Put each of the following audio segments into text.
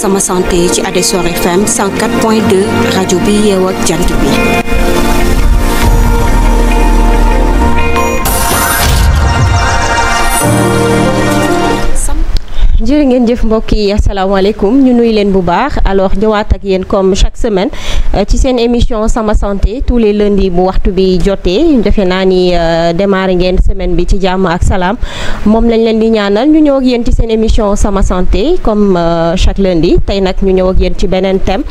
sama santé ci Adessor FM 104.2 rajo bi yeew ak jant bi. jërë ngeen jëf mbokk yi asalaamaaleykum ñu nuy leen bu baax alors ñëwaat ak yéen comme chaque semaine ci seen émission sama santé tous les lundis bu waxtu bi jotee defe naa ni démarré ngeen semaine bi ci jàmm ak salaam moom lañ leen di ñaanal ñu ñëw ak yéen ci seen émission sama santé comme chaque lundi tey nag ñu ñëw ak yéen ci beneen thème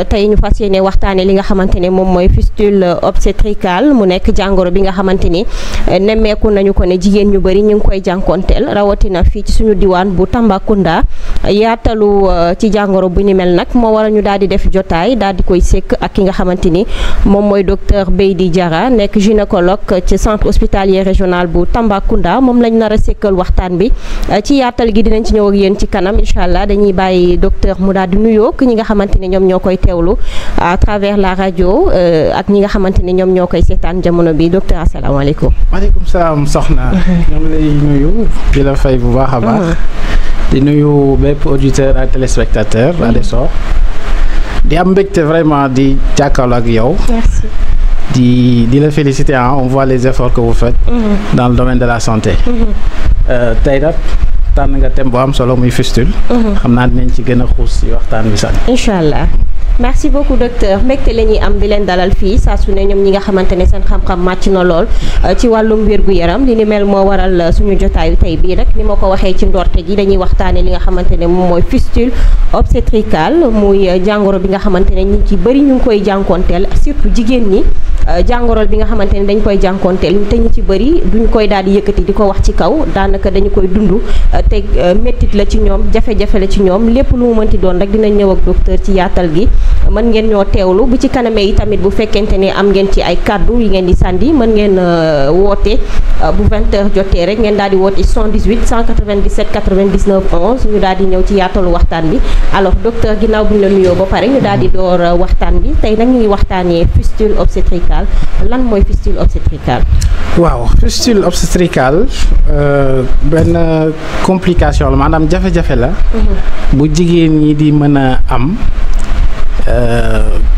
tey ñu fas yéene waxtaane li nga xamante ne moom mooy fistule obstétricale mu nekk jàngoro bi nga xamante ni nemmeeku nañu ko ne jigéen ñu bëri ñu ngi koy jànkoonteel rawatina fii ci suñu diwaan bu Tambacounda yaatalu ci jàngoro bu ni mel nag moo waral ñu daal di def jotaay daal di koy sekk ak ki nga xamante ni moom mooy docteur Beydi Diarra nekk gynécologue ci centre hospitalier régional bu Tambacounda moom lañ nar a sekkal waxtaan bi ci yaatal gi dinañ ci ñëw ak yéen ci kanam incha allah dañuy bàyyi docteur mu daal di nuyoo ak ñi nga xamante ni ñoom ñoo koy teewlu à travers la rajo ak ñi nga xamante ni ñoom ñoo koy seetaan jamono bi docteur asalaamaaleykum. maaleykum salaam soxna. ñoom lay nuyu di la fay bu baax a baax. di nuyu bépp auditeur ak téléspectateur Adessor di am mbégte vraiment di jàkkaarloo ak yow. Merci. di la féliciter on voit les efforts que vous faites. Dans le domaine de la santé. tey nag tànn nga thème bu am solo muy fistule. xam naa dinañ ci gën a xuus ci waxtaan bi sax. incha allah. merci beaucoup docteur mbégte la ñuy am di leen dalal fii saa su ne ñoom ñi nga xamante ne seen xam-xam màcc na lool ci wàllum wér-gu-yaram li ni mel moo waral suñu jotaayu tey bii rek ni ma ko waxee ci ndorte gi dañuy waxtaane li nga xamante ne moom mooy fistule obstétricale muy jàngoro bi nga xamante ne ñi ci bëri ñu ngi koy jànkoonteel surtout jigéen ñi jàngoro bi nga xamante ne dañ koy jànkoonteel te ñu ci bëri duñ koy daal di yëkkati di ko wax ci kaw daanaka dañu koy dund te méttit la ci ñoom jafe-jafe la ci ñoom lépp lu mu mënti doon rek dinañ ñëw ak docteur ci yaatal gi mën ngeen ñoo teewlu bu ci kanamee yi tamit bu fekkente ne am ngeen ci ay kaddu yi ngeen di sànni mën ngeen woote bu 20h jotee rek ngeen daal di woote 78 197 99 11 ñu daal di ñëw ci yaatalu waxtaan bi alors docteur ginnaaw bu ñu la nuyoo ba pare ñu daal di door waxtaan bi tey nag ñu ngi waxtaanee fistule obstétricale lan mooy fistule obstétricale. waaw fistule obstétricale benn complication la maanaam jafe-jafe la. bu jigéen ñi di mën a am.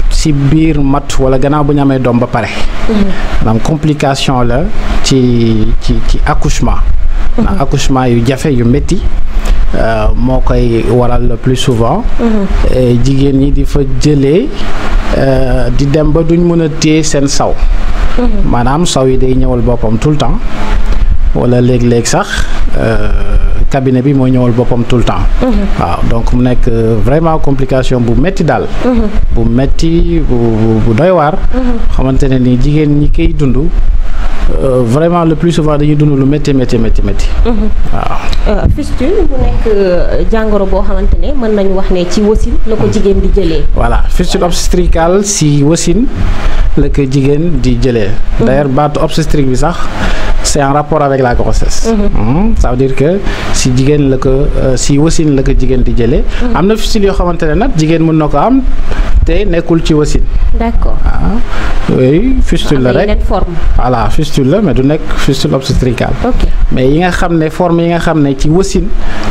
ci biir mat wala gannaaw bu ñu amee doom ba pare. maanaam complication la ci accouchement. accouchement yu jafe yu métti moo koy waral le plus souvent. jigéen ñi di fa jëlee di dem ba duñ mën a téye seen saw. maanaam saw yi day ñëwal boppam tout le temps wala léeg-léeg sax. cabinet bi moo ñëwal boppam tout le temps. waaw donc mu nekk vraiment complication bu métti daal. bu métti bu doy waar. xamante ne ni jigéen ñi koy dund vraiment le plus souvent dañuy dund lu métti. waaw. fistule mu nekk jàngoro boo xamante ne mën nañu wax ne ci wasin la ko jigéen di jëlee. voilà fistule obstétricale si wasin la ko jigéen di jëlee. d'ailleurs baatu obstétrique bi sax. c'est en rapport avec la grossesse. Ça veut dire que si jigéen la ko si wasin la ko jigéen di jëlee. am na fistule yoo xamante ne nag jigéen mën na ko am te nekkul ci wasin. d'accord. oui fistule la rek forme. voilà fistule la mais du nekk fistule obstétricale. ok mais yi nga xam ne forme yi nga xam ne ci wasin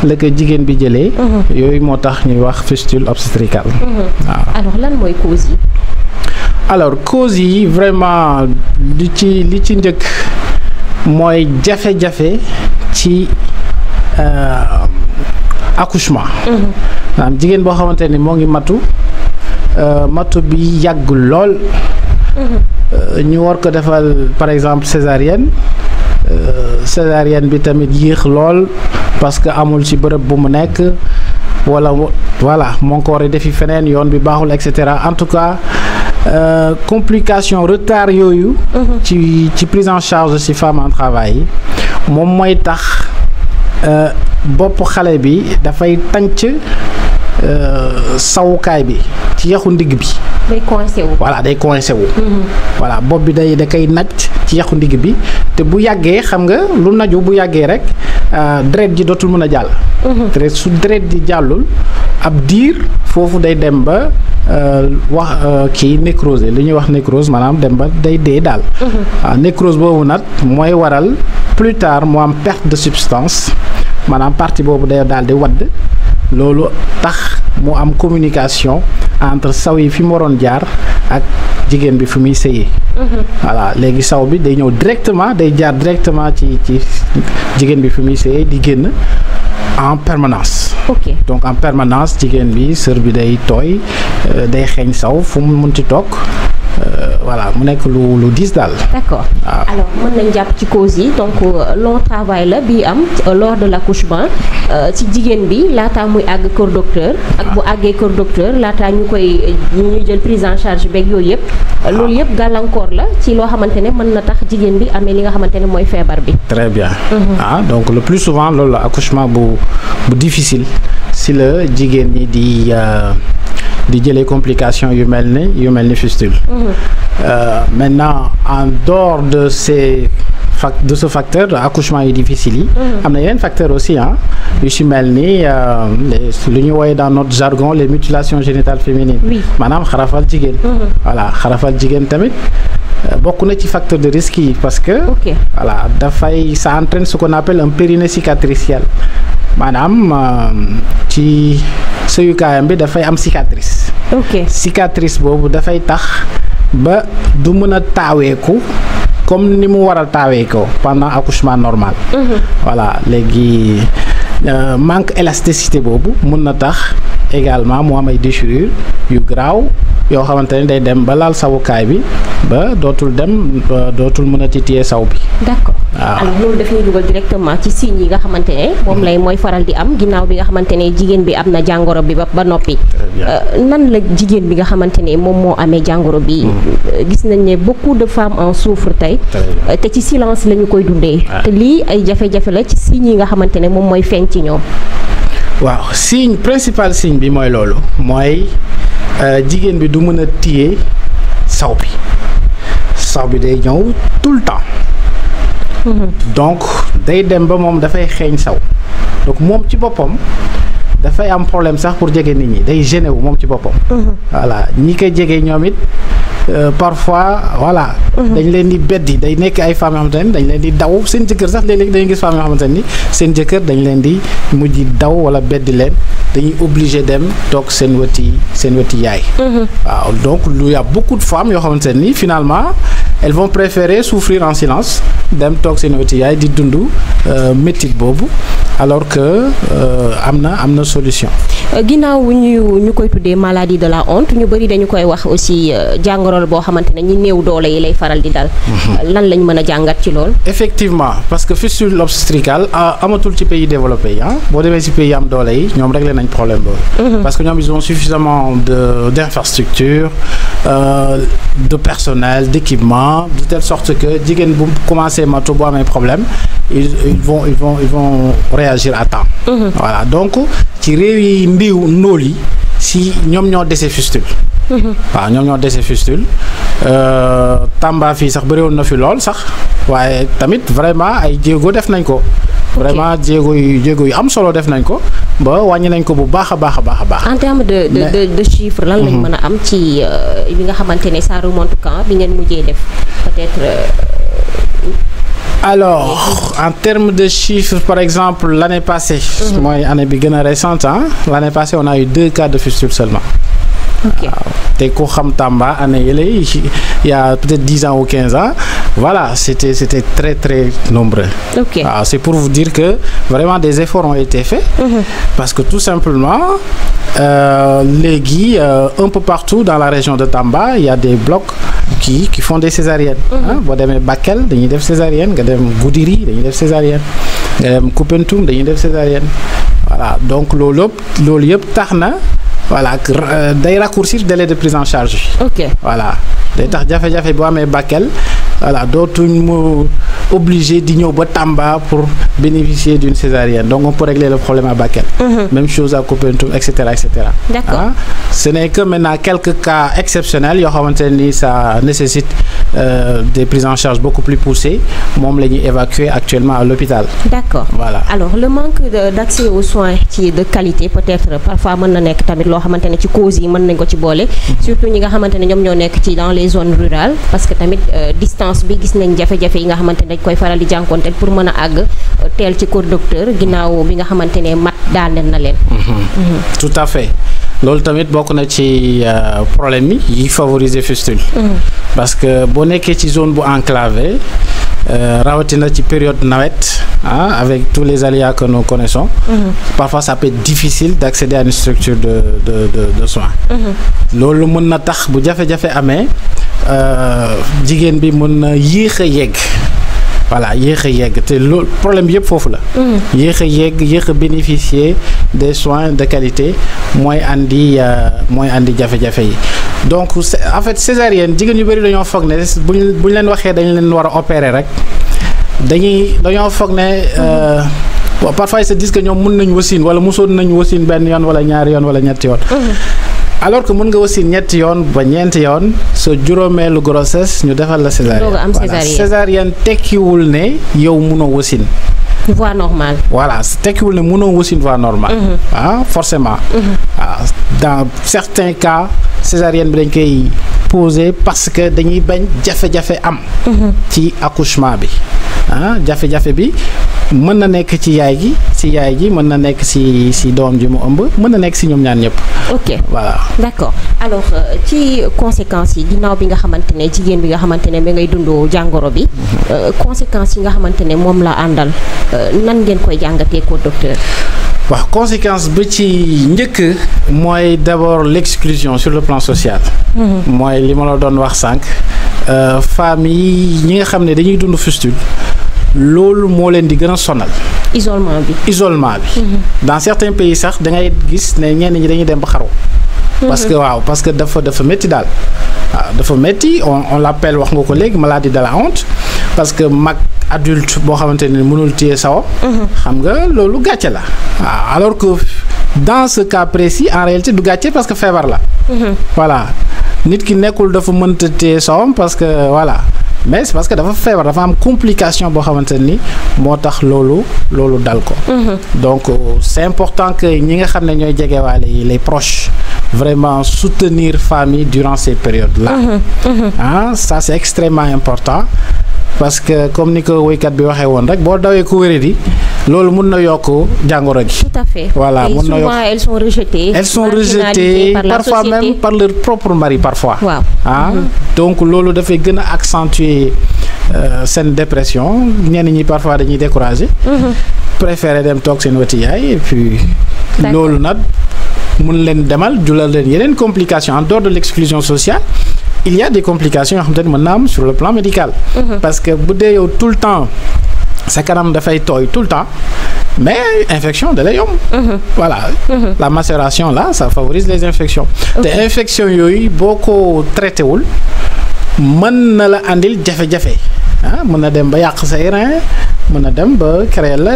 la ko jigéen bi jëlee. yooyu moo tax ñuy wax fistule obstétricale. waaw alors lan mooy cause yi. alors cause yi vraiment li ci njëkk. mooy jafe-jafe ci accouchement. maanaam jigéen boo xamante ni moo ngi matu bi yàgg lool. ñu war ko defal par exemple césarienne bi tamit yéex lool parce que amul ci bërëb bu mu nekk wala voilà moo ngi ko war a defi feneen yoon bi baaxul et cetera en tout cas. complication retard yooyu. ci prise en charge ci femme en travail yi moom mooy tax bopp xale bi dafay tànc sawukaay bi ci yaxu ndigg bi. day coincé wu. voilà day coincé wu. voilà bopp bi da koy naj ci yaxu ndigg bi te bu yàggee xam nga lu naju bu yàggee rek deret ji dootul mën a jàll. su deret ji jàllul ab diir foofu day dem ba. kii nécrose li ñuy wax nécrose maanaam dem ba day dee daal. waaw nécrose boobu nag mooy waral plus tard mu am perte de substance maanaam partie boobu day daal di wadd loolu tax mu am communication entre saw yi fi mu waroon jaar ak jigéen bi fi muy sëyee. voilà léegi saw bi day ñëw directement day jaar directement ci jigéen bi fi muy sëyee di génn en permanence. ok donc en permanence jigéen bi sër bi day tooy day xeeñ saw fu mu munti toog. voilà mu nekk lu diis daal. d'accord alors mën nañ jàpp ci cause yi donc long travail la bi am lors de l'accouchement ci jigéen bi laataa muy àgg kër docteur ak bu àggee kër docteur laataa ñu jël prise en charge beeg yooyu yëpp. loolu yëpp gàllankoor la ci loo xamante ne mën na tax jigéen bi amee li nga xamante ne mooy feebar bi. très bien. Donc le plus souvent loolu la accouchement bu difficile si la jigéen ñi di jëlee complications yu mel ni fistule. Maintenant en dehors de ce facteur accouchement yi difficile yi. am na yeneen facteurs aussi yu si mel ni lu ñu woowee dans notre jargon les mutilations génitales féminines. maanaam xarafal jigéen. voilà xarafal jigéen tamit bokk na ci facteur de risque yi parce que. voilà ça entraîne ce qu'on appelle un périnée cicatriciel maanaam ci sëyukaayam bi dafay am cicatrice. cicatrice boobu dafay tax ba du mën a taaweeku comme ni mu war a taaweekoo pendant accouchement normal. voilà léegi manque élasticité boobu mën na tax également mu am ay déchirures yu graaw yoo xamante ne day dem ba laal sawukaay bi ba dootul mën a titiyee saw bi. d'accord alors loolu daf ñuy dugal directement ci signes yi nga xamante ne moom mooy faral di am ginnaaw bi nga xamante ne jigéen bi am na jàngoro bi ba noppi. nan la jigéen bi nga xamante ne moom moo amee jàngoro bi. gis nañ ne beaucoup de femmes en souffrent tey. te ci silence la ñu koy dundee. te lii ay jafe-jafe la ci signes yi nga xamante ne moom mooy feeñ ci ñoom. waaw principal signe bi mooy loolu mooy jigéen bi du mën a téye saw bi day ñëw tout le temps. donc day dem ba moom dafay xeeñ saw donc moom ci boppam dafay am problème sax pour jege nit ñi day gêné wu moom ci boppam. voilà ñi koy jege ñoom it parfois voilà. dañ leen di beddi day nekk ay femmes yoo xamante ne dañ leen di daw seen jëkkër sax léeg-léeg dañuy gis femmes yoo xamante ni seen jëkkër dañ leen di mujj daw wala beddi leen dañuy obligé dem toog seen weti yaay. waaw donc il y a beaucoup de femmes yoo xamante ni finalement elles vont préférer souffrir en silence dem toog seen weti yaay di dund métit boobu alors que am na solution. ginnaaw ñu koy tuddee maladie de la honte ñu bëri dañu koy wax aussi jàngoro boo xamante ne ñi néew doole yi lay faral di dal. lan lañ mën a jàngat ci lool. effectivement parce que fistule obstétricale amatul ci pays développé yi boo demee ci pays am doole yi ñoom réglé nañ problème boobu. parce que ñoom ils ont suffisamment d'infrastructures de personnel d'équipement de telle sorte que jigéen bu commencé matu bu amee problème ils vont réagir à temps. voilà donc ci réew yi ndóol yi si ñoom ñoo dese fistule. waaw ñoom ñoo dese fistule Tamba fii sax bëriwoon na fi lool sax waaye tamit vraiment ay jéego def nañ ko. vraiment jéego yu am solo def nañ ko ba wàññi nañ ko bu baax a baax. en termes de chiffre lan lañ mën a am ci bi nga xamante ne ça remonte quand bi ngeen mujjee def peut-être. Alors, en termes de chiffres, par exemple, l'année passée, mooy année bi gën a récente, l'année passée, on a eu 2 cas de fistule seulement. Ok. Te ku xam Tamba année yële il y a peut-être 10 ans ou 15 ans, voilà, c'était très très nombreux. Ok. C'est pour vous dire que vraiment des efforts ont été faits parce que tout simplement léegi un peu partout dans la région de Tamba il y a des blocs qui font des césariennes. boo demee Bakel dañuy def césarienne nga dem Goudiri dañuy def césarienne nga dem Koupentoum dañuy def césarienne voilà donc loolu yëpp tax na voilà day raccourcir délai de prise en charge. ok voilà day tax jafe-jafe boo amee Bakel voilà dootuñ mu obligé di ñëw ba Tamba pour bénéficier d'une césarienne donc on peut régler le problème à Bakel. Même chose à Koupentoum et cetera et cetera. D'accord. Ce n'est que maintenant quelques cas exceptionnels yoo xamante ni ça nécessite des prises en charge beaucoup plus poussées moom la ñuy évacuer actuellement à l'hôpital. D'accord. Voilà. Alors le manque d'accès aux soins ci de qualité peut-être parfois mën na nekk tamit loo xamante ne ci causes yi mën nañ ko ci boole. surtout ñi nga xamante ne ñoom ñoo nekk ci dans les zones rurales parce que tamit distance bi gis nañ jafe-jafe yi nga xamante ne dañ koy faral di jànkonteel pour mën a àgg teel ci kër docteur ginnaaw bi nga xamante ne mat daaneel na leen. Tout à fait loolu tamit bokk na ci problème yi favoriser fistule. parce que boo nekkee ci zone bu enclavée rawatina ci période nawet avec tous les aléas que nous connaissons. Parfois ça peut être difficile d'accéder à une structure de soins. loolu mën na tax bu jafe-jafe amee jigéen bi mën na yéex a yegg. voilà yéex a yegg te loolu problème bi yëpp foofu la. yéex a yegg yéex a bénéficier des soins de qualité mooy andi jafe-jafe yi donc en fait césarienne jigéen yu bëri dañoo foog ne buñ leen waxee dañ leen war a opérer rek dañoo foog ne parfois ils se disent que ñoom mën nañu wasin wala mosoon nañu wasin benn yoon wala ñaari yoon wala ñetti yoon. alors que mën nga wasin ñetti yoon ba ñeenti yoon sa juróomeelu grossesse ñu defal la césarienne. Césarienne tekkiwul ne yow mënoo wasin. voie normale. voilà tekkiwul ne mënoo wasin voie normale. forcément. Dans certains cas césarienne bi dañ koy poser parce que dañuy bañ jafe-jafe am. ci accouchement bi. jafe-jafe bi mën na nekk ci yaay ji mën na nekk ci doom ji mu ëmb mën na nekk ci ñoom ñaar ñëpp. ok voilà d'accord alors ci conséquences yi ginnaaw bi nga xamante ne jigéen bi nga xamante ne ba ngay dund jàngoro bi. conséquences yi nga xamante ne moom la àndal nan ngeen koy jàngatee ko docteur. waaw conséquence bi ci njëkk mooy d'abord l'exclusion sur le plan social. mooy li ma la doon wax sànq femmes yi ñi nga xam ne dañuy dund fistule loolu moo leen di gën a sonal. isolement bi. Dans certains pays sax da ngay gis ne ñenn ñi dañuy dem ba xaru. parce que dafa métti daal. waaw dafa métti on l'appelle wax nga ko léegi maladie de la honte parce que mag adulte boo xamante ne mënul téye sawam. xam nga loolu gàcce la. waaw alors que dans ce cas précis en réalité du gàcce parce que feebar la. voilà nit ki nekkul dafa mënta téye sawam parce que voilà. mais c'est parce que dafa feebar dafa am complication boo xamante ni moo tax loolu dal ko. donc c'est important que ñi nga xam ne ñooy jegewaale yi les proches vraiment soutenir famille durant ces périodes là. Ça c'est extrêmement important parce que comme ni ko woykat bi waxee woon rek boo dawee ku wéradi loolu mun na yokk jàngoro gi. tout à fait. voilà mun na yokk souvent elles sont rejetées parfois même par leur propre mari parfois. waaw donc loolu dafay gën a accentuer seen dépression ñenn ñi parfois dañuy décourager. préférer dem toog seen wetu yaay et puis. loolu nag mun leen demal julal leen yeneen complications en dehors de l'exclusion sociale. il y a des complications yoo xamante ne mën na am sur le plan médical. parce que bu dee yow tout le temps sa kanam dafay tooy tout le temps mais infection da lay yomb. voilà la macération là ça favorise les infections. te infection yooyu boo ko traité wul mën na la andil jafe-jafe mën na dem ba yàq say rein mën na dem ba créer la.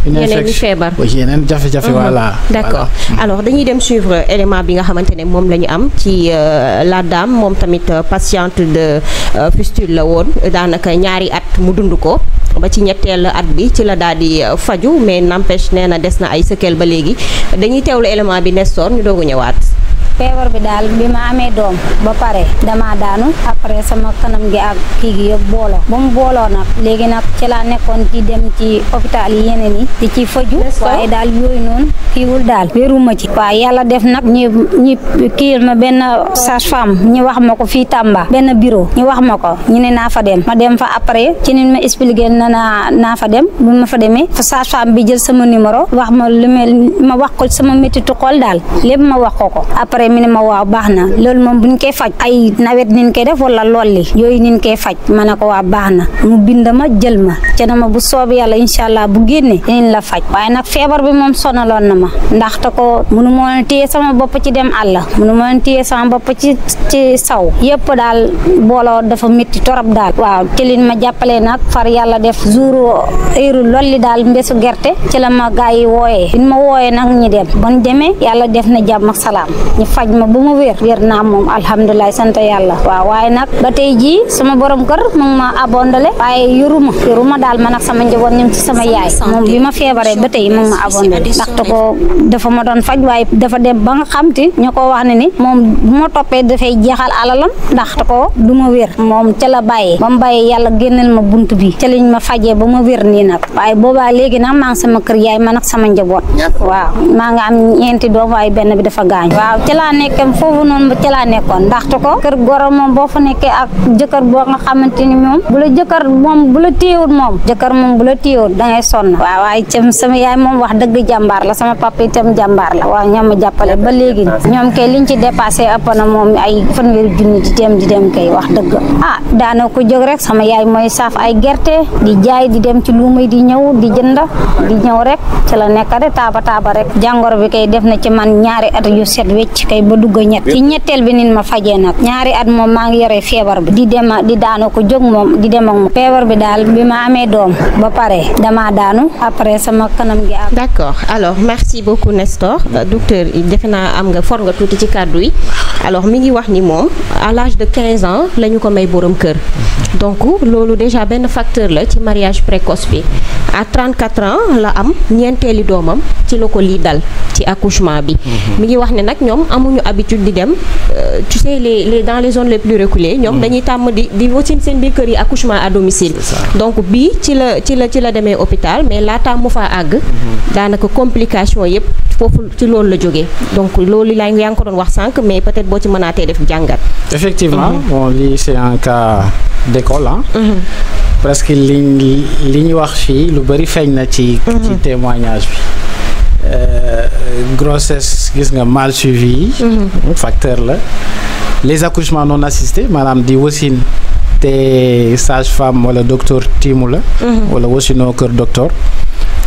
yeneen feebar yeneen jafe-jafe voilà. d'accord alors dañuy dem suivre élément bi nga xamante ne moom la ñu am ci la dame moom tamit patiente de fistule la woon daanaka ñaari at mu dund ko ba ci ñetteel at bi ci la daal di faju mais n'empêche nee na des na ay séquelles ba léegi dañuy teewlu élément bi Nestor ñu doogu ñëwaat. feebar bi daal bi ma amee doom ba pare damaa daanu après sama kanam gi ak kii gi yëpp booloo ba mu booloo nag léegi nag ci laa nekkoon ci dem ci hôpital yi yeneen yi di ci faju waaye daal yooyu noonu kiiwul daal wéruma ci waaye yàlla def nag ñi kiil ma benn sage-femme ñu wax ma ko fii Tamba benn bureau ñu wax ma ko ñu ne naa fa dem ma dem fa après ci nit ma expliqué naa fa dem bu ma fa demee fa sage-femme bi jël sama numéro wax ma lu ma wax ko sama méttitu xol daal lépp ma wax ko après mi ne ma waaw baax na loolu moom bu ñu koy faj ay nawet niñ koy def wala lolli yooyu niñ koy faj ma ne ko waa baax na mu bind ma jël ma ca dama bu soobee yàlla incha allah bu génnee dinañ la faj waaye nag feebar bi moom sonaloon na ma ndaxte ko munu ma téye sama bopp ci dem àll munu ma téye sama bopp ci saw yëpp daal booloo dafa métti torop daal waaw ci liñ ma jàppalee nag far yàlla def jour heure lolli daal mbésu gerte ci la ma gaa yi wooyee liñ ma wooyee nag ñi dem bon demee yàlla def na jàmm ak salaam faj ma ba ma wér naa moom alhamdulilah sant yàlla waaw waaye nag ba tey jii sama borom kër mu ngi ma abondale waaye yoruma daal man ak sama njaboot ñoom ci sama yaay moom bi ma feebaree ba tey mu ngi ma abondale ndaxte ko dafa ma doon faj waaye dafa dem ba nga xamti ñu ko wax ne ni moom bu ma toppee dafay jeexal alalam ndaxte ko du ma wér moom ca la bàyyee ba mu bàyyee yàlla génneel ma bunt bi ca lañ ma fajee ba ma wér nii nag waaye boobaa léegi nag maa ngi sama kër yaay man ak sama njaboot waaw maa nga am ñeenti doom waaye benn bi dafa gaañ waaw ca laa nekk foofu noonu ca laa nekkoon ndaxte ko kër goro moom boo fa nekkee ak jëkkër boo nga xamante ni moom bu la jëkkër moom bu la téyewul moom jëkkër moom bu la téyewul dangay sonn waaw waaye cam sama yaay moom wax dëgg jàmbaar la sama papa itam jàmbaar la waaw ñoom ma jàppale ba léegi ñoom kay liñ ci dépassé ëpp na moom ay fanweeri junni di dem kay wax dëgg daana ko jóg rek sama yaay mooy saaf ay gerte di jaay di dem ci luumay di ñëw di jënd di ñëw rek ci la nekk rek taaba rek jàngoro bi kay def na ci man ñaari at yu set wecc kay ba dugg ñett ci ñetteel bi nit ma fajee nag ñaari at moom maa ngi yore feebar bi di daanu ko jóg moom di dem ak moom feebar bi daal bi ma amee doom ba pare dama daanu après sama kanam gi ak d'accord alors merci beaucoup Nestor docteur defe naa am nga for nga tuuti ci kàddu yi alors mi ngi wax ni moom à l'âge de 15 ans la ñu ko may borom kër donc loolu déjà benn facteur la ci mariage précoce bi à 34 ans la am ñeenteeli doomam ci la ko lii dal ci accouchement bi mi ngi wax ne nag ñoom amuñu habitude di dem tu sais les dans les zones les plus reculées ñoom dañuy tàmm di wasin seen biir kër yi accouchement à domicile donc bii ci la demee hôpital mais laataa mu faa àgg daanaka complication yëpp foofu ci loolu la jógee donc loolu yaa ngi ko doon wax sànq mais peut-être boo ci mënaatee def jàngat effectivement bon lii c'est un cas d'école presque li ñu wax fii lu bari feeñ na ci témoignage bi grossesse gis nga mal suivi facteur la les accouchements non assistés maanaam di wasin te sage-femme wala docteur tiimu la wala wasinoo kër docteur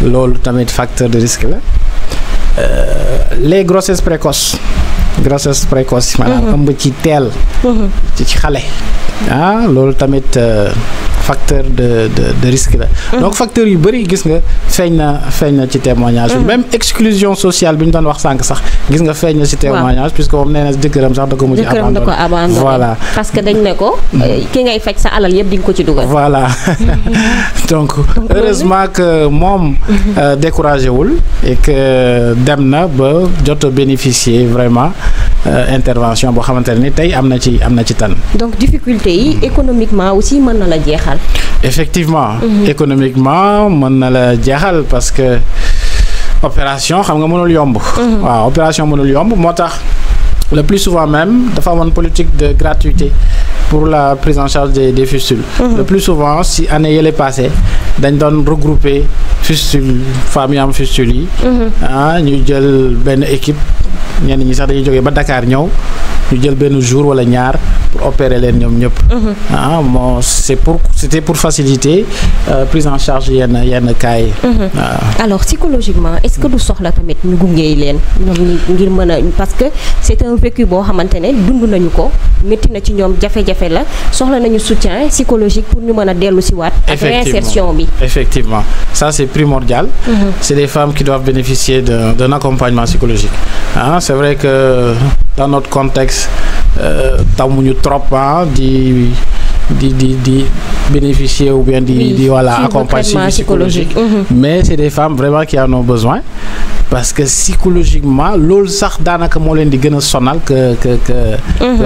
loolu tamit facteur de risque la les grossesses précoces maanaam ëmb ci teel ci xale loolu tamit facteur de risque la donc facteur yu bëri gis nga feeñ na ci témoignage bi même exclusion sociale bi ñu doon wax sànq sax gis nga feeñ na ci témoignage puisque moom nee na jëkkëram sax da ko mujj abandonné voilà parce que dañ ne ko ki ngay faj sa alal yëpp di nga ko ci dugal voilà donc heureusement que moom découragé wul et que dem na ba jot a bénéficier vraiment intervention boo xamante ne ni tey am na ci tan donc difficulté yi économiquement aussi mën na la jeexal effectivement économiquement mën na la jeexal parce que opération xam nga mënul yomb waaw opération mënul yomb moo tax le plus souvent même dafa amoon politique de gratuité pour la prise en charge des fistules le plus souvent si année yële passé dañ doon regrouper fistule femmes yi am fistule yi ñu jël benn équipe ñenn ñi sax dañuy jógee ba Dakar ñëw ñu jël benn jour wala ñaar pour opérer leen ñoom ñëpp c'était pour faciliter prise en charge yenn cas yi alors psychologiquement est-ce que du soxla tamit ñu gunge leen ñoom ngir mën a parce que c'est un vécu boo xamante ne dund nañu ko métti na ci ñoom jafe-jafe la soxla nañu soutien psychologique pour ñu mën a dellu si waat ak réinsertion bi effectivement ça c'est primordial c'est des femmes qui doivent bénéficier d'un accompagnement psychologique c'est vrai que dans notre contexte tamuñu trop di bénéficier ou bien di voilà accompagnement psychologique mais c'est des femmes vraiment qui en ont besoin parce que psychologiquement loolu sax daanaka moo leen di gën a sonal que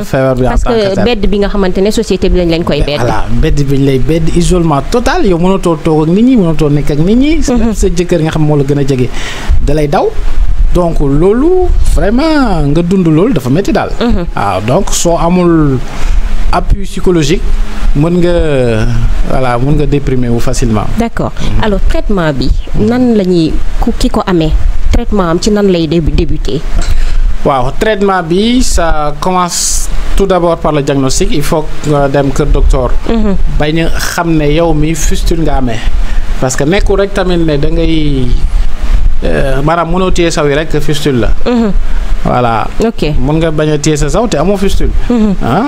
feebar bi en tant que tel parce que bedd bi nga xamante ne société bi lañ koy bedd voilà bedd bi ñu lay bedd isolement total yow mënatoo toog ak nit ñi mënatoo nekk ak nit ñi sa jëkkër nga xam moo la gën a jege da lay daw donc loolu vraiment nga dund loolu dafa métti daal waaw donc soo amul appui psychologique mën nga déprimer wu facilement. D'accord alors traitement bi nan la ñuy ki ko amee traitement am ci nan lay débuter. waaw traitement bi ça commence tout d'abord par le diagnostic il faut nga dem kër docteur. bañ a xam ne yow mi fistule nga amee parce que nekkul rek tamit ne da ngay maanaam mënoo téye saw yi rek fistule la. voilà mën nga bañ a téye sa saw te amoo fistule.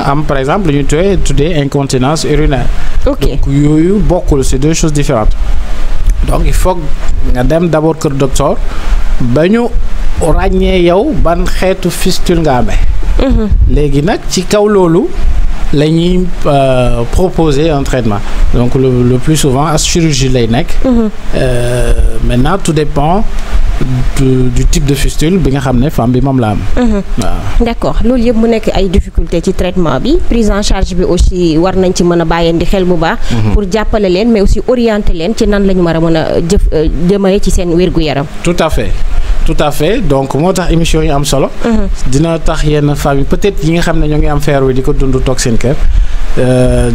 am par exemple lu ñu tuddee incontinence urinaire. donc yooyu bokkul c'est deux choses différentes donc il faut nga dem d'abord kër docteur ba ñu ràññee yow ban xeetu fistule nga amee. léegi nag ci kaw loolu la ñuy proposer un traitement donc le plus souvent as chirurgie lay nekk. Maintenant tout dépend du type de fistule bi nga xam ne femme bi moom la am. waaw d'accord loolu yëpp mu nekk ay difficulté ci traitement bi prise en charge bi aussi war nañ ci mën a bàyyeendi xel bu baax. pour jàppale leen mais aussi orienter leen ci nan la ñu war a mën a jëmale ci seen wér-gu-yaram. tout à fait donc moo tax émission yi am solo. dina tax yenn femmes yi peut-être yi nga xam ne ñoo ngi am feebar wi di ko dund toog seen kër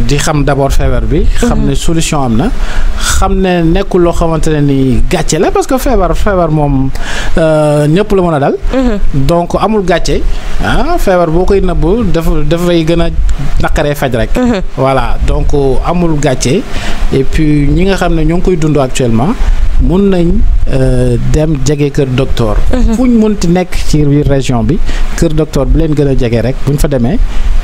di xam d'abord feebar bi. xam ne solution am na. xam ne nekkul loo xamante ne ni gàcce la parce que feebar moom ñëpp la mën a dal. donc amul gàcce feebar boo koy nëbb dafay gën a naqaree faj rek. voilà donc amul gàcce et puis ñi nga xam ne ñoo ngi koy dund actuellement mun nañ dem jege kër docteur. fu ñu munti nekk ci biir région bi kër docteur bi leen gën a jege rek bu ñu fa demee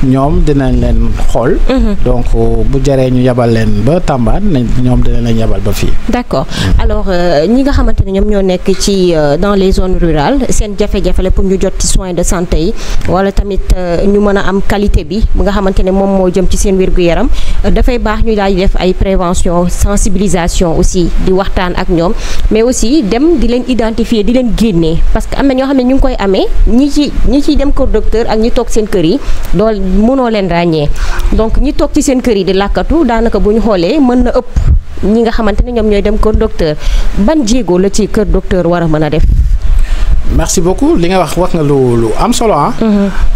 ñoom dinañ leen xool. donc bu jaree ñu yabal leen ba Tamba ñoom dinañ leen yabal ba fii. d'accord alors ñi nga xamante ne ñoom ñoo nekk ci dans les zones rurales seen jafe-jafe la pour ñu jot ci soins de santé yi wala tamit ñu mën a am qualité bi nga xamante ne moom moo jëm ci seen wér-gu-yaram dafay baax ñu daal di def ay prévention sensibilisation aussi di waxtaan ak ñoom mais aussi dem di leen identifier di leen génnee parce que am na ñoo xam ne ñu ngi koy amee ñi ciy dem kër docteur ak ñi toog seen kër yi dool mënoo leen ràññee donc ñi toog ci seen kër yi di làkkatu daanaka bu ñu xoolee mën na ëpp ñi nga xamante ne ñoom ñooy dem kër docteur ban jéego la ci kër docteur war a mën a def. merci beaucoup li nga wax nga lu am solo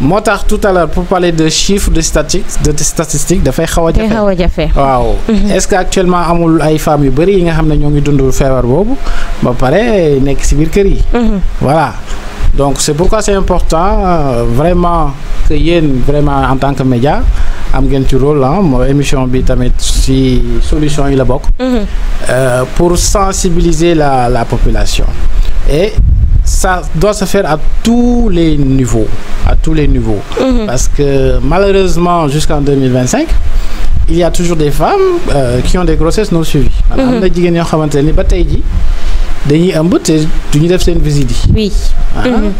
moo tax tout à l'heure pour parler de chiffres de statistiques dafay xaw a jafe waaw est-ce que actuellement amul ay femmes yu bari yi nga xam ne ñoo ngi dund feebar boobu ba pare nekk ci biir kër yi. voilà donc c'est pourquoi c'est important vraiment que yéen vraiment en tant que média am ngeen ci rôle moo émission bi tamit ci solution yi la bokk. pour sensibiliser la population et ça doit se faire à tous les niveaux parce que malheureusement jusqu'en 2025 il y a toujours des femmes qui ont des grossesses non suivies. am na jigéen yoo xamante ni ba tey ji dañuy ëmb te du ñu def seen visite yi. oui.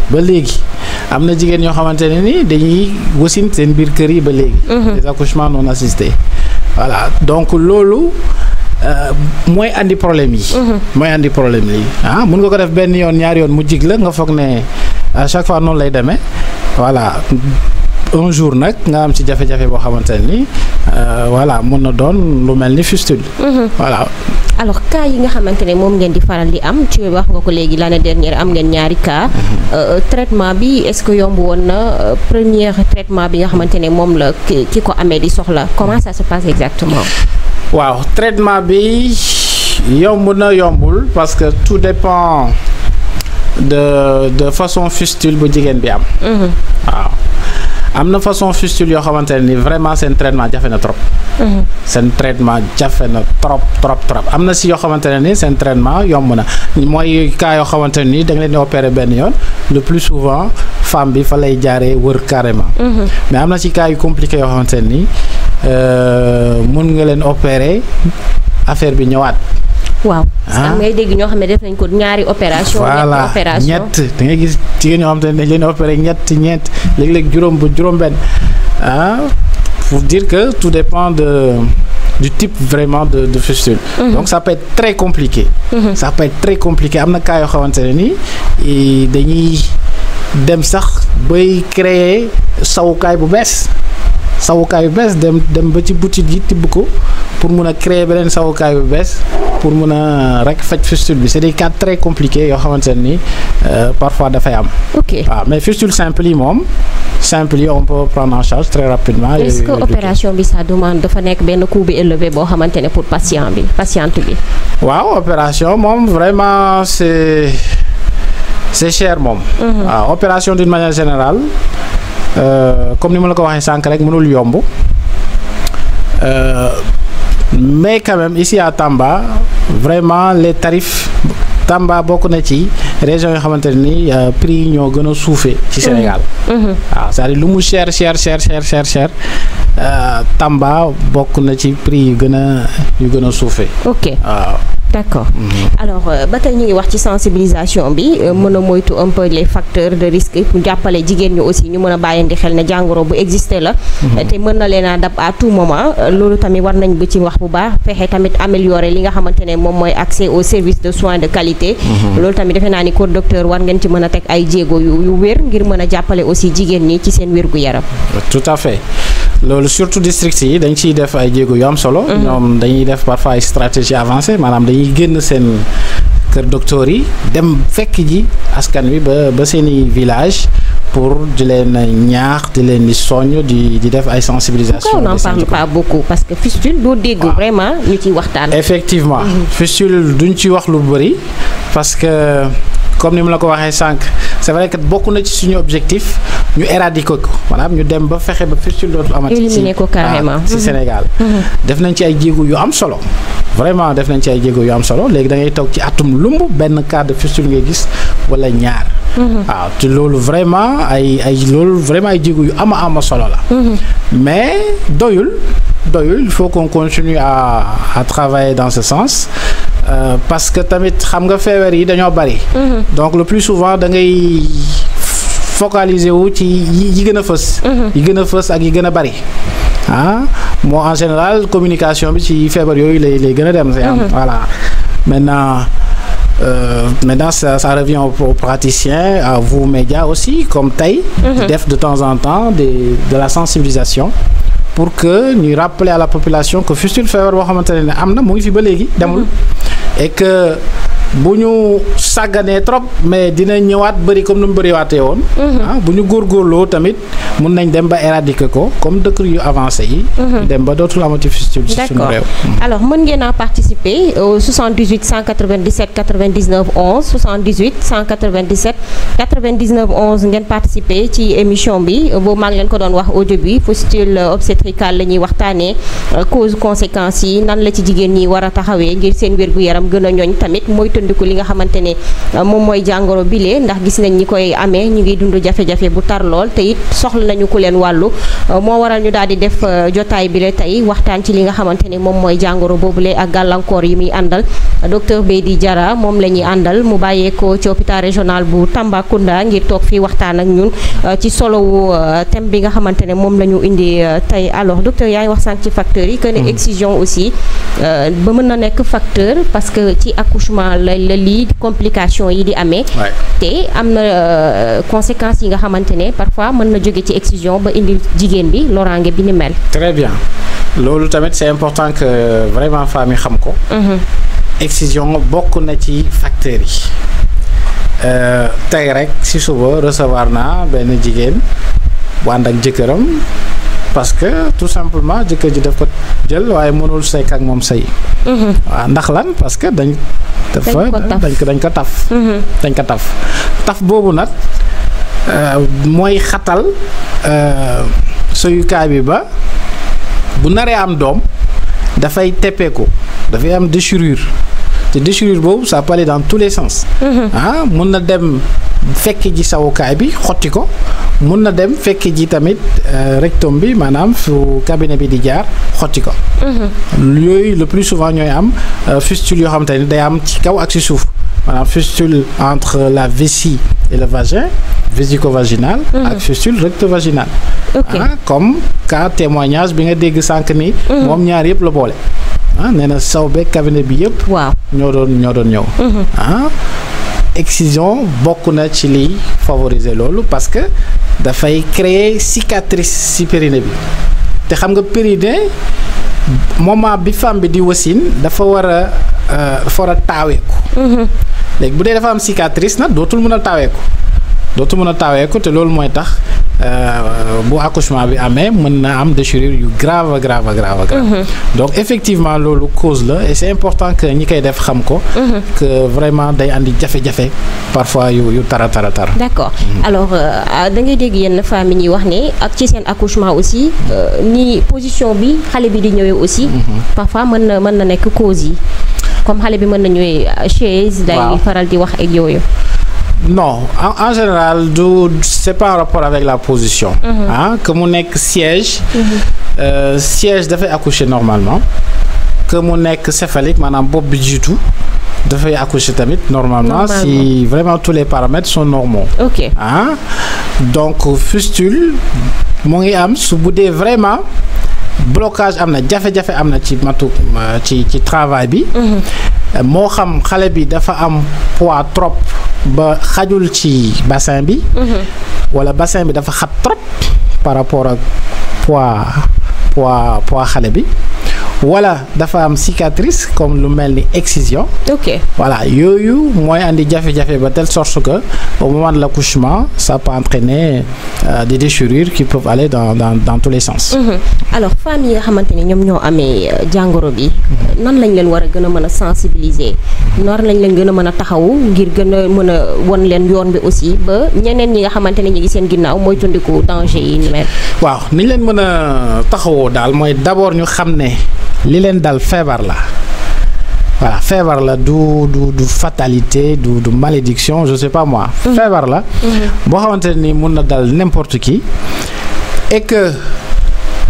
ba léegi am na jigéen ñoo xamante ne ni dañuy wasin seen biir kër yi ba léegi. des accouchements non assistés. voilà donc loolu mooy andi problème yi. Mun nga ko def benn yoon ñaari yoon mu jig la nga foog ne à chaque fois noonu lay demee voilà un jour nag nga am ci jafe-jafe boo xamante ne ni voilà mun na doon lu mel ni fistule. voilà. alors cas yi nga xamante ne moom ngeen di faral di am ci wax nga ko léegi l'année dernière am ngeen ñaari cas. traitement bi est-ce que yomb woon na premier traitement bi nga xamante ne moom la ki ko amee di soxla comment ça se passe exactement. waaw traitement bi yomb na yombul parce que tout dépend de façon fistule bu jigéen bi am. waaw am na façon fistule yoo xamante ne ni vraiment seen traitement jafe na trop. seen traitement jafe na trop am na si yoo xamante ne ni seen traitement yomb na mooy cas yoo xamante ne ni da nga leen di opérer benn yoon le plus souvent femme bi fa lay jaaree wër carrément. mais am na ci cas yu compliqué yoo xamante ne ni mun nga leen opérer affaire bi ñëwaat. waaw am ngay dégg ñoo xam ne def nañ ko ñaari opération. voilà ñett da ngay gis jigéen ñoo xam te ne dañ leen opérer ñeent léeg-léeg juróom benn pour dire que tout dépend du type vraiment de fistule. Donc ça peut être très compliqué. am na cas yoo xamante ne ni dañuy dem sax bay créer sawukaay bu bees dem ba ci boutique yi tibb ko pour mun a créer beneen sawukaay bu bees pour mun a rek faj fistule bi c'est des cas très compliqués yoo xamante ne ni parfois dafay am. ok waaw mais fistule simple yi on peut prendre en charge très rapidement. est-ce que opération bi ça demande dafa nekk benn coût bi élevé boo xamante ne pour patiente bi. waaw opération moom vraiment c'est cher moom. waaw opération d'une manière générale. Comme ni ma la ko waxee sànq rek mënul yomb mais quand même ici à Tamba vraiment les tarifs Tamba bokk na ci région yoo xamante ne ni prix yi ñoo gën a suufee ci Sénégal. waaw c'est-à-dire lu mu cher Tamba bokk na ci prix yu gën a suufee. ok waaw. d'accord alors ba tey ñu ngi wax ci sensibilisation bi mën a moytu un peu les facteurs de risque pour jàppale jigéen ñi aussi ñu mën a bàyyandi xel ne jàngoro bu existé la te mën na leen a dab à tout moment loolu tamit war nañ ba ci wax bu baax fexe tamit améliorer li nga xamante ne moom mooy accès aux services de soins de qualité loolu tamit defe naa ni ko docteur war ngeen ci mën a teg ay jéego yu wér ngir mën a jàppale aussi jigéen ñi ci seen wér-gu-yaram. tout à fait loolu surtout districts yi dañ ciy def ay jéego yu am solo. ñoom dañuy def parfois ay stratégie avancée maanaam dañuy génn seen kër docteur yi dem fekk ji askan wi ba seeni village pour di leen ñaax di leen di soññ di def ay sensibilisation. pourquoi on n'en parle pas beaucoup parce que fistule doo dégg vraiment ñu ciy waxtaan. effectivement fistule duñ ci wax lu bëri parce que comme ni mu la ko waxee sànq c'est vrai que bokk na ci suñu objectif ñu éradiquer ko maanaam ñu dem ba fexe ba fistule dootul amati. éliminer ko carrément ci Sénégal. def nañ ci ay jéego yu am solo. vraiment def nañ ci ay jéego yu am solo léegi da ngay toog ci atum lumb benn cas de fistule ngay gis wala ñaar. waaw te loolu vraiment ay jéego yu ama solo la. mais doyul il faut qu'on continue à travailler dans ce sens. Parce que tamit xam nga feebar yi dañoo bari. donc le plus souvent da ngay focaliser wu ci yi gën a fës. yi gën a fës ak yi gën a bari. moo en général communication bi ci feebar yooyu lay gën a dem. voilà maintenant ça revient aux praticiens à vous médias aussi comme tey. def de temps en temps de la sensibilisation. pour que ñu rappeler à la population que fistule feebar boo xamante ne am na mu ngi fi ba léegi demul et que bu ñu sàgganee trop mais dina ñëwaat bëri comme nu mu bëriwaatee woon. bu ñu góorgóorloo tamit mun nañ dem ba éradiquer ko comme dëkk yu avancé yi. dem ba dootul amati fistule ci suñu réew. alors mën ngeen a participer au 78 197 99 11 78 197 99 11 ngeen participer ci émission bi boobu maa ngi leen ko doon wax au début fistule obstétricale la ñuy waxtaanee cause conséquences yi nan la ci jigéen ñi war a taxawee ngir seen wér-gu-yaram gën a ñoñ tamit mooy tëndiku li nga xamante ne moom mooy jàngoro bile ndax gis nañ ñi koy amee ñu ngi dund jafe-jafe bu tar lool te it soxla nañu ku leen wàllu moo waral ñu daal di def jotaay bi la tey waxtaan ci li nga xamante ne moom mooy jàngoro boobule ak gàllankoor yi muy àndal docteur Beydi Diarra moom la ñuy àndal mu bàyyeekoo ci hôpital régional bu Tambacounda ngir toog fii waxtaan ak ñun ci solowu thème bi nga xamante ne moom la ñu indi tey alors docteur yaa ngi wax sànq ci facteurs yi que ne excision aussi ba mën na nekk facteur parce que ci accouchement la lii complication yi di amee te am na conséquences yi nga xamante ne parfois mën na jóge ci excision ba indi jigéen bi loraange bi ni mel. très bien loolu tamit c'est important que vraiment femmes yi xam ko. excision bokk na ci facteurs yi tey rek si suba recevoir naa benn jigéen bu ànd ak jëkkëram parce que tout simplement jëkkër ji daf ko jël waaye mënul sekk ak moom sëy. waaw ndax lan parce que dañ ko taf taf boobu nag mooy xatal sëyukaay bi ba bu naree am doom dafay teppeeku dafay am déchirure te déchirure boobu ça peut aller dans tous les sens. mun na dem fekk ji sawukaay bi xotti ko mun na dem fekk ji tamit rectum bi maanaam fu cabinet bi di jaar xotti ko. yooyu le plus souvent ñooy am fistule yoo xamante ne day am ci kaw ak ci suuf maanaam fistule entre la vessie et le vagin vésico-vaginal. ak fistule recto-vaginal. comme cas témoignage bi nga dégg sànq ni. moom ñaar yëpp la boole. nee na saw beeg cabinet bi yëpp. waaw ñoo doon ñëw. excision bokk na ci liy favoriser loolu parce que dafay créer cicatrice ci périnée bi te xam nga périnée moment bi femme bi di wasin dafa war a taaweeku. léegi bu dee dafa am cicatrice nag dootul mën a taaweeku te loolu mooy tax bu accouchement bi amee mën na am déchirure yu grave. donc effectivement loolu cause la et c'est important que ñi koy def xam ko. que vraiment day andi jafe-jafe parfois yu tara. d'accord alors da ngay dégg yenn femmes yi ñuy wax ne ak ci seen accouchement aussi ni position bi xale bi di ñëwee aussi. parfois mën na nekk cause yi comme xale bi mën na ñëwee chaise. day faral di wax ak yooyu. non en général c'est pas en rapport avec la position. que mu nekk siège. siège dafay accoucher normalement que mu nekk céphalique maanaam bopp bi jiitu dafay accoucher tamit normalement si vraiment tous les paramètres sont normaux. ok donc fistule mu ngi am su bu dee vraiment blocage am na jafe-jafe am na ci ci travail bi. moo xam xale bi dafa am poids trop ba xajul ci bassin bi. wala bassin bi dafa xat trop par rapport ak poids xale bi. wala dafa am cicatrice comme lu mel ni excision. ok voilà yooyu mooy andi jafe-jafe ba telle sorte que au moment de l'accouchement ça peut entraîner des déchirures qui peuvent aller dans tous les sens. alors femmes yi nga xamante ni ñoom ñoo amee jàngoro bi nan lañ leen war a gën a mën a sensibiliser nan lañ leen gën a mën a taxawu ngir gën a mën a won leen yoon bi aussi ba ñeneen ñi nga xamante ne ñu ngi seen ginnaaw mooy tundiku danger yi ni mel. waaw ni ñu leen mën a taxawoo daal mooy d'abord ñu xam ne. li leen dal feebar la voilà feebar la du fatalité du malédiction je sais pas moi. feebar la. boo xamante ni mun na dal n'importe qui et que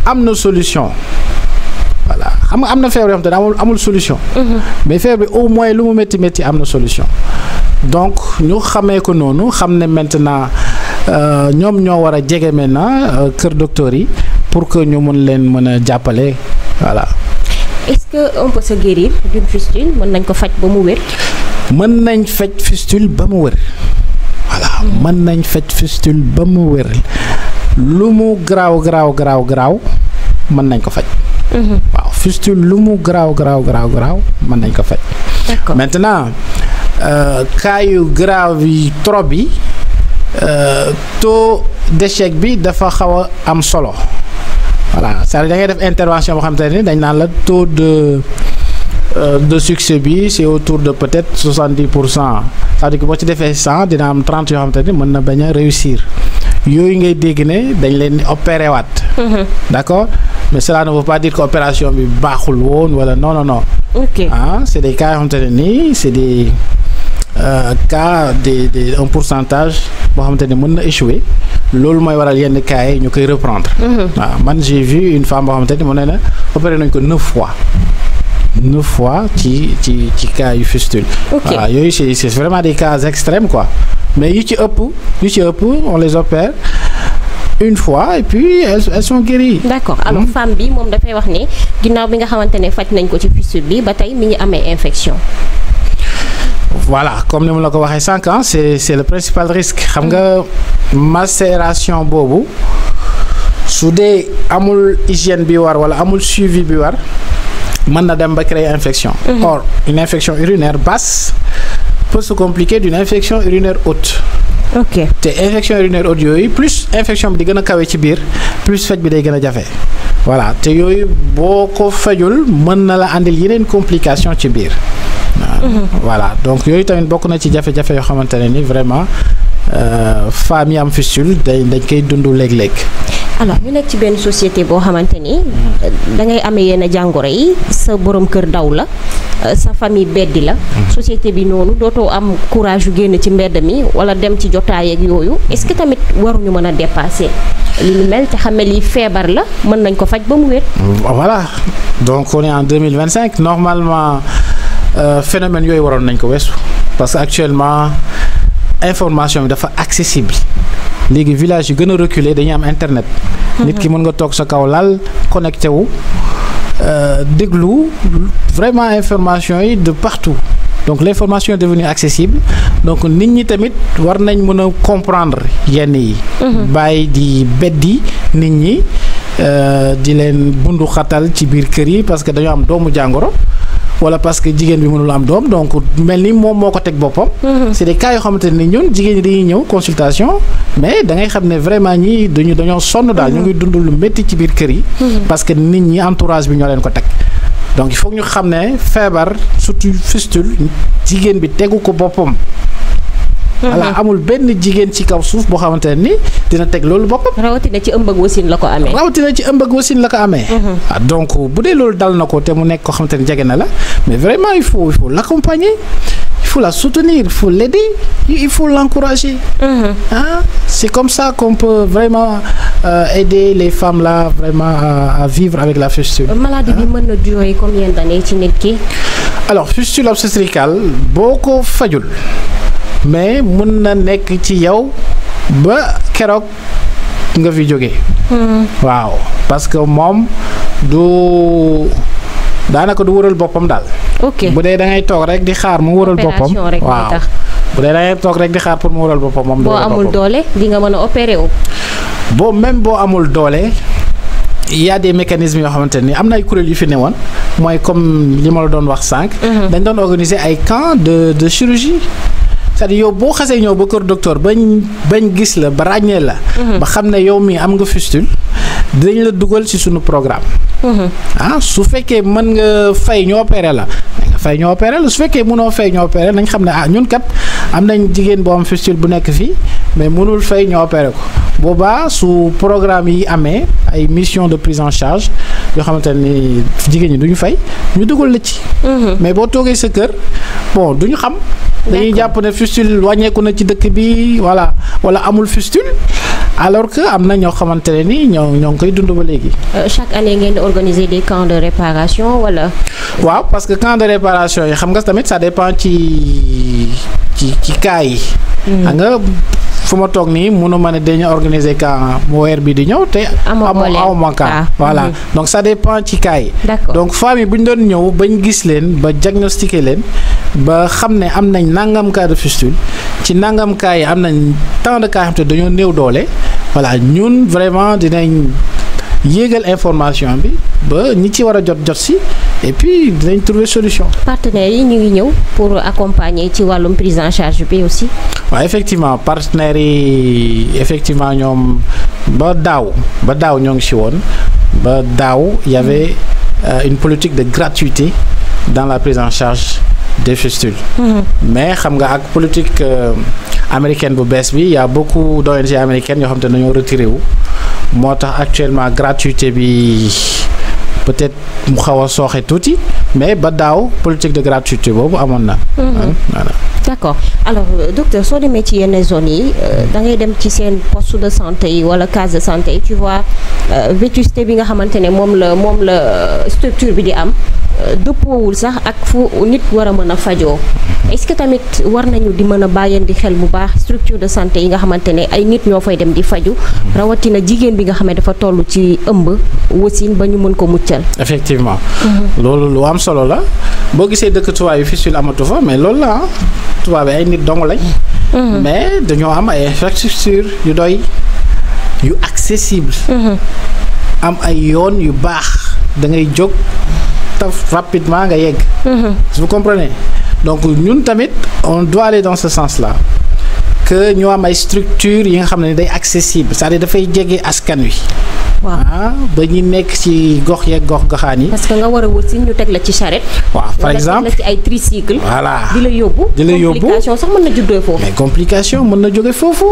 am na solution voilà xam nga am na feebar yoo xamante ne amul solution. mais feebar bi au moins lu mu métti am na solution donc ñu xamee ko noonu xam ne maintenant ñoom ñoo war a jege maintenant kër docteur yi pour que ñu mën a jàppale voilà. est-ce que on peut se guérir d'une fistule mën nañ ko faj ba mu wér. mën nañ faj fistule ba mu wér voilà mën nañ faj fistule ba mu wér lu mu garaaw mën nañ ko faj. waaw fistule lu mu garaaw mën nañ ko faj. d'accord maintenant cas yu grave yi trop bi taux d'échec bi dafa xaw a am solo. voilà c'est-à-dire da ngay def intervention boo xam te ne dañ naan la taux de succès bi c'est autour de peut-être 70%. c'est-à-dire que boo ci defee 100 dina am 30 yoo xam te ne mën na bañ a réussir yooyu ngay dégg ne dañ leen opéré waat. d'accord mais cela ne veut pas dire que opération bi baaxul woon wala non. ok c'est des cas yoo xam te ne nii c'est des cas un pourcentage boo xam te ne mën na échouer. loolu mooy waral yenn cas yi ñu koy reprendre. waaw man j'ai vu une femme boo xamante ni mu ne na opéré nañ ko 9 fois ci cas yu fistule. voilà yooyu c'est vraiment des cas extrêmes quoi mais yu ci ëpp on les opère une fois et puis elles sont guéries. d'accord alors femme bi moom dafay wax ne ginnaaw bi nga xamante ne faj nañ ko ci fistule bi ba tey mi ngi amee infection. voilà comme ni mu la ko waxee sànq c'est le principal risque xam nga macération boobu su dee amul hygiène bi war wala amul suivi bi war mën na dem ba créer infection. or une infection urinaire basse peut se compliquer d'une infection urinaire haute. ok te infection urinaire haute yooyu plus infection bi di gën a kawe ci biir plus faj bi day gën a jafe voilà te yooyu boo ko fajul mën na la andil yeneen complication ci biir. voilà donc yooyu tamit bokk na ci jafe-jafe yoo xamante ne ni vraiment femmes yi am fistule dañ koy dund léeg-léeg. alors ñu nekk ci benn société boo xamante ni da ngay amee yenn jàngoro yi sa borom kër daw la sa famille beddi la. société bi noonu dootoo am courage yu génn ci mbedd mi wala dem ci jotaay ak yooyu est-ce que tamit waruñu mën a dépasser li ñu mel te xam ne lii feebar la mën nañ ko faj ba mu wér. voilà donc on est en 2025 normalement. phénomène yooyu waroon nañ ko weesu parce que actuellement information bi dafa accessible léegi village yu gën a reculé dañuy am internet. nit ki mën nga toog sa kaw lal connecté wu déglu vraiment information yi de partout donc l'information est devenue accessible donc nit ñi tamit war nañ mën a comprendre yenn yi. bàyyi di beddi nit ñi di leen bundu xatal ci biir kër yi parce que dañoo am doomu jàngoro. wala parce que jigéen bi mënul am doom donc mel ni moom moo ko teg boppam. c'est des cas yoo xamante ne ñun jigéen ñi dañuy ñëw consultation mais da ngay xam ne vraiment ñii dañoo sonn daal ñu ngi dund lu métti ci biir kër yi. parce que nit ñi entourage bi ñoo leen ko teg. donc il faut ñu xam ne feebar surtout fistule jigéen bi tegu ko boppam. voilà amul benn jigéen ci kaw suuf boo xamante ne ni dina teg loolu boppam. rawatina ci ëmb ak wasin la ko amee. donc bu dee loolu dal na ko te mu nekk ko xamante ne jege na la mais vraiment il faut l'accompagner il faut la soutenir il faut l'aider il faut l'encourager. C'est comme ça qu'on peut vraiment aider les femmes là vraiment à vivre avec la fistule. Maladie bi mën na durer combien d'années ci nit ki? Alors fistule obstétricale boo ko fajul mais mën na nekk ci yow ba keroog nga fi jógee. waaw parce que moom daanaka du wëral boppam daal. ok bu dee da ngay toog rek di xaar mu wëral boppam. waaw bu dee da ngay toog rek di xaar pour mu wëral boppam moom. boo amul doole di nga mën a opérer wu. boo amul doole il y a des mécanismes yoo xamante ni am na ay kuréel yu fi newoon mooy comme li ma la doon wax sànq. dañ doon organiser ay camps de chirurgie. c'est-à-dire yow boo xasee ñëw ba kër docteur bañ gis la ba ràññee la. ba xam ne yow mii am nga fistule dinañ la dugal ci sunu programme. su fekkee mën nga fay ñu opéré la nga fay ñu opéré la su fekkee mënoo fay ñu opéré nañ xam ne ñun kat am nañ jigéen boo am fistule bu nekk fii mais mënul fay ñu opéré ko boobaa su programme yi amee ay mission de prise en charge yoo xamante ni jigéen ñi duñu fay ñu dugal la ci. mais boo toogee sa kër bon duñu xam. dañuy jàpp ne fistule wàññeeku na ci dëkk bi wala amul fistule alors que am na ñoo xamante ne ni ñoo ngi koy dund ba léegi. chaque année ngeen di organiser des camps de réparation wala. waaw parce que camp de réparation yi xam nga tamit ça dépend ci cas yi. xam nga fu ma toog nii mënuma ne dañu organiser camp weer bi di ñëw te. amoo cas voilà donc ça dépend ci cas yi. donc femmes yi bu ñu doon ñëw bañ gis leen ba diagnostiquer leen. ba xam ne am nañ nangam cas de fistule ci nangam cas yi am nañ tant de cas xam te dañoo néew doole voilà ñun vraiment dinañ yéegal information bi ba ñi ci war a jot si et puis dinañ trouver solution. partenaires yi ñu ngi ñëw pour accompagner ci wàllum prise en charge bi aussi. waaw effectivement partenaires yi effectivement ñoom ba daaw ñoo ngi ci woon ba daaw y avait une politique de gratuité dans la prise en charge des fistules. mais xam nga ak politique américaine bu bees bi y a beaucoup d'ONG américaines yoo xam te ne dañoo retiré wu moo tax actuellement gratuité bi peut-être mu xaw a sooxe tuuti mais ba daaw politique de gratuité boobu amoon na. voilà. d'accord alors docteur soo demee ci yenn zones yi da ngay dem ci seen poste de santé yi wala case de santé yi tu vois vétusté bi nga xamante ne moom la structure bi di am. dëppoowul sax ak fu nit war a mën a fajoo est-ce que tamit war nañu di mën a bàyyandi xel bu baax structure de santé yi nga xamante ne ay nit ñoo fay dem di faju rawatina jigéen bi nga xam ne dafa toll ci ëmb wasin ba ñu mën ko muccal. effectivement. loolu lu am solo la boo gisee dëkk tubaab yi fistule amatu fa mais loolu la tubaab yi ay nit dong lañ. mais dañoo am ay infrastructure yu doy yu accessible. am ay yoon yu baax da ngay jóg. rapidement nga yegg. vous comprenez donc ñun tamit on doit aller dans ce sens-là que ñu am ay structures yi nga xam ne day accessible c'est-à-dire dafay jege askan wi. waaw ba ñu nekk ci gox yeeg goxaan yi. parce que nga war a wërsëg ñu teg la ci charrette. waaw par exemple teg la ci ay tricycle. voilà di la yóbbu. complication sax mën na juddoo foofu. mais complication mën na jóge foofu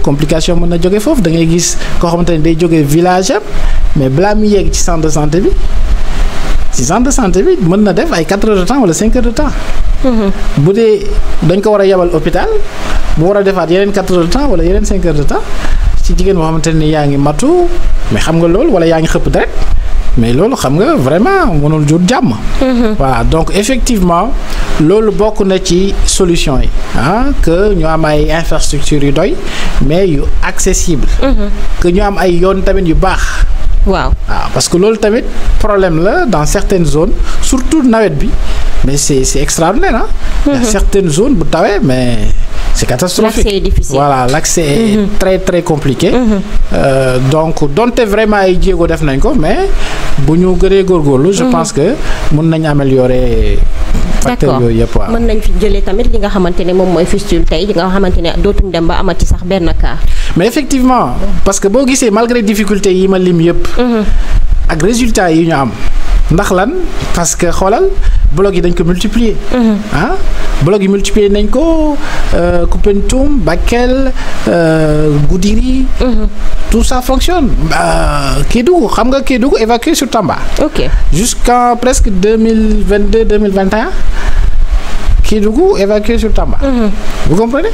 complication mën na jóge foofu da ngay gis koo xamante ne day jóge village am mais balaa mu yegg ci centre de santé bi. ci centre de santé bi mën na def ay 4 heures de temps wala 5 heures de temps. bu dee dañ ko war a yabal hôpital mu war a defaat yeneen 4 heures de temps wala yeneen 5 heures de temps ci jigéen boo xamante ne yaa ngi matu mais xam nga loolu wala yaa ngi xëpp deret mais loolu xam nga vraiment mënul jur jàmm. voilà donc effectivement loolu bokk na ci solution yi que ñu am ay infrastructures yu doy mais yu accessible. que ñu am ay yoon tamit yu baax. waaw parce que loolu tamit problème la dans certaines zones surtout nawet bi mais c'est extraordinaire il y a certaines zones bu tawee mais c'est catastrophique. L'accès est difficile. Voilà, l'accès est très très compliqué. Donc donte vraiment ay jéego def nañ ko mais bu ñu gënee góorgóorlu je pense que mën nañ améliorer facteurs yooyu yëpp. mën nañ fi jëlee tamit li nga xamante ne moom mooy fistule tey li nga xamante ne dootuñ dem ba amati sax benn cas. mais effectivement parce que boo gisee malgré difficulté yi ma lim yëpp. ak résultats yi ñu am ndax lan parce que xoolal bloc yi dañ ko multiplier. bloc yi multiplier nañ ko Koupentoum Bakel Goudiri. Tout ça fonctionne. Kédougou xam nga Kédougou évacué sur Tamba. ok jusqu'en presque 2022-2021 Kédougou évacué sur Tamba. Vous comprenez?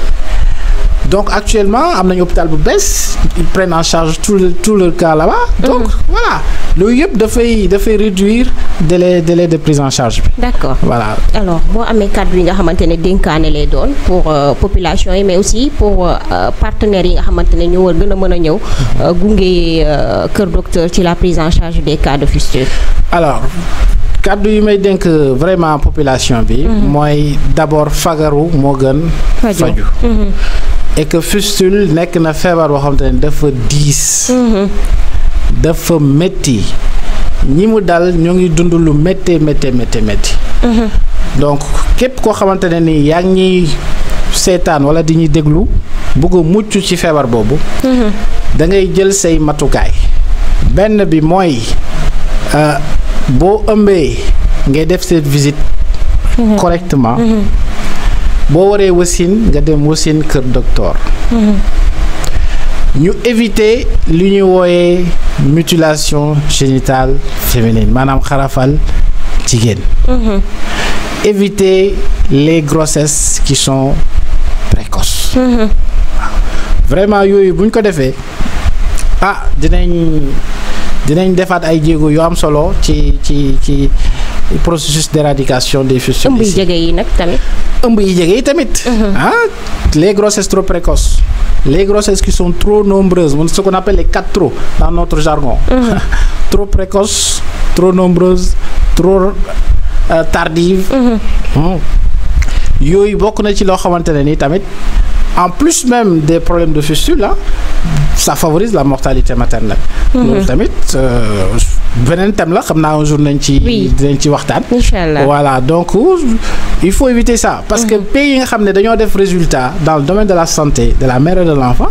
donc actuellement am nañu hôpital bu bees ils prennent en charge tout le cas là-bas. donc voilà loolu yëpp dafay réduire délai de prise en charge bi. d'accord voilà. alors boo amee kàddu yi nga xamante ne dénkaane lay doon pour population yi mais aussi pour partenaires yi nga xamante ne ñu war gën a mën a ñëw gunge Kër Docteur ci la prise en charge des cas de fistule. alors kàddu yi may dénk vraiment population bi. mooy d'abord fagaru moo gën. faju et que fistule nekk na feebar boo xamante ne dafa diis. dafa métti ñi mu dal ñoo ngi dund lu métti. donc képp koo xamante ne ni yaa ngi ñuy seetaan wala di ñuy déglu bëgg a mucc ci feebar boobu. da ngay jël say matukaay. benn bi mooy boo ëmbee ngay def cette visite correctement. boo waree wasin nga dem wasin Kër Docteur. ñu éviter li ñuy wooyee mutilation génitale féminine maanaam xarafal jigéen. éviter les grossesses qui sont précoces. vraiment yooyu bu ñu ko defee dinañ defaat ay jéego yu am solo ci processus d'éradication des fistules. ëmb yi jege yi nag tamit. ëmb yi jege yi tamit. les grossesses trop précoces. les grossesses qui sont trop nombreuses ce qu'on appelle les 4 trop dans notre jargon. trop précoces, trop nombreuses, trop tardives. yooyu bokk na ci loo xamante ne ni tamit en plus même des problèmes de fistule là ça favorise la mortalité maternelle. loolu tamit beneen thème la xam naa un jour dinañ ci waxtaan. Inch'Allah. voilà donc il faut éviter ça. parce que pays yi nga xam ne dañoo def résultat dans le domaine de la santé de la mère et de l'enfant.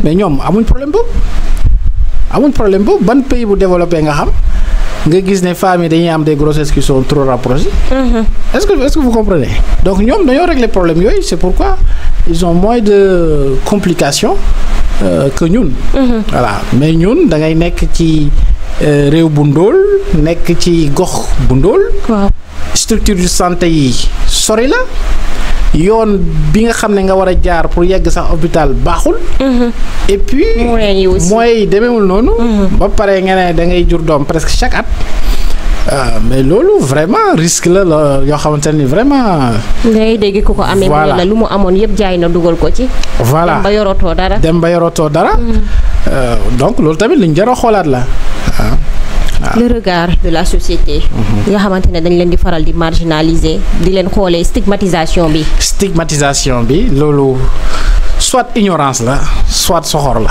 mais ñoom amuñ problème boobu. ban pays bu développé nga xam nga gis ne femmes yi dañuy am des grossesses qui sont trop rapprochées. est-ce que vous comprenez. donc ñoom dañoo régler problème yooyu c'est pourquoi ils ont moins de complications que ñun. voilà mais ñun da ngay nekk ci réew bu ndóol nekk ci gox bu ndóol. waaw structure de santé yi sori la yoon bi nga xam ne nga war a jaar pour yegg sax hôpital baaxul. et puis mooy demeewul noonu. ba pare nga ne da ngay jur doom presque chaque at. mais loolu vraiment risque la yoo xamante ni vraiment. ngay dégg ku ko amee. voilà la lu mu amoon yëpp jaay na dugal ko ci. voilà dem ba yorotoo dara. donc loolu tamit lu ñu jar a xoolaat la le regard de la société. nga xamante ne dañ leen di faral di marginaliser di leen xoolee stigmatisation bi loolu soit ignorance la soit soxor la.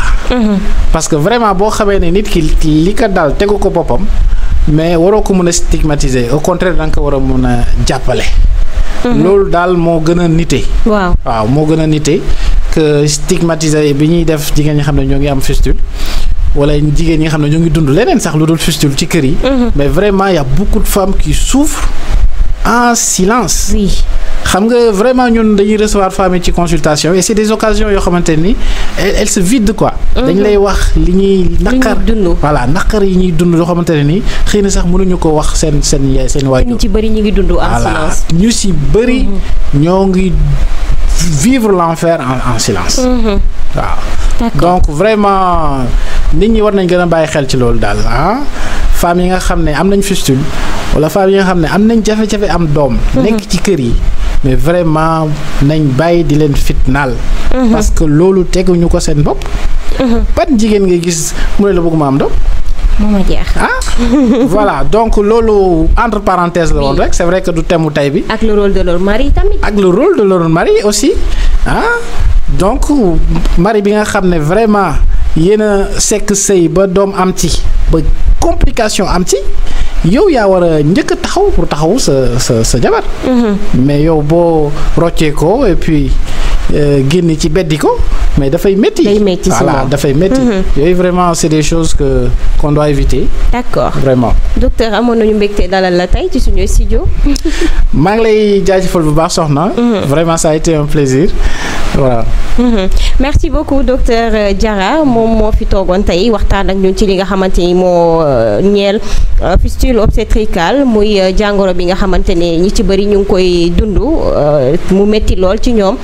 parce que vraiment boo xamee ne nit ki li ko dal tegu ko boppam mais waroo ko mën a stigmatiser au contraire da nga ko war a mën a jàppale. loolu daal moo gën a nite. waaw moo gën a nite que stigmatiser bi ñuy def jigéen ñi xam ne ñoo ngi am fistule. wala jigéen ñi nga xam ne ñoo ngi dund leneen sax lu dul fistule ci kër yi. mais vraiment il y a beaucoup de femmes qui souffrent en silence. oui xam nga vraiment ñun dañuy recevoir femmes yi ci consultation et c'est des occasions yoo xamante ni elles se vident quoi. dañ lay wax li ñuy naqar voilà naqar yi ñuy dund yoo xamante ne ni xëy na sax mënuñu ko wax seen waajur. ñu ci bëri ñu ngi dund en silence. ñu ci bëri ñoo ngi vivre l'enfer en silence. waaw donc vraiment nit ñi war nañ gën a bàyyi xel ci loolu daal femmes yi nga xam ne am nañ fistule wala femmes yi nga xam ne am nañ jafe-jafe am doom. nekk ci kër yi mais vraiment nañ bàyyi di leen fitnaal. parce que loolu teguñu ko seen bopp. ban jigéen nga gis mu ne la bëgguma am doom. moo ma jeex. voilà donc loolu entre parenthèses la woon rek c'est vrai que du thème mu tey bi. ak le rôle de leur mari tamit. ak le rôle de leur mari aussi donc mari bi nga xam ne vraiment yéen a sekk sëy ba doom am ci ba complication am ci yow yaa war a njëkk a taxaw pour taxawu sa jabar. mais yow boo roccee ko et puis génn ci beddi ko mais dafay métti. day métti voilà dafay métti. yooyu vraiment c'est des choses qu'on doit éviter. d'accord vraiment. docteur amoon nañu mbégte dalal la tey ci suñu studio. maa ngi lay jaajëfal bu baax soxna. vraiment ça a été un plaisir voilà. merci beaucoup docteur Diarra moom moo fi toogoon tey waxtaan ak ñun ci li nga xamante ni moo ñeel fistule obstétricale muy jàngoro bi nga xamante ne ñi ci bëri ñu ngi koy dund mu métti lool ci ñoom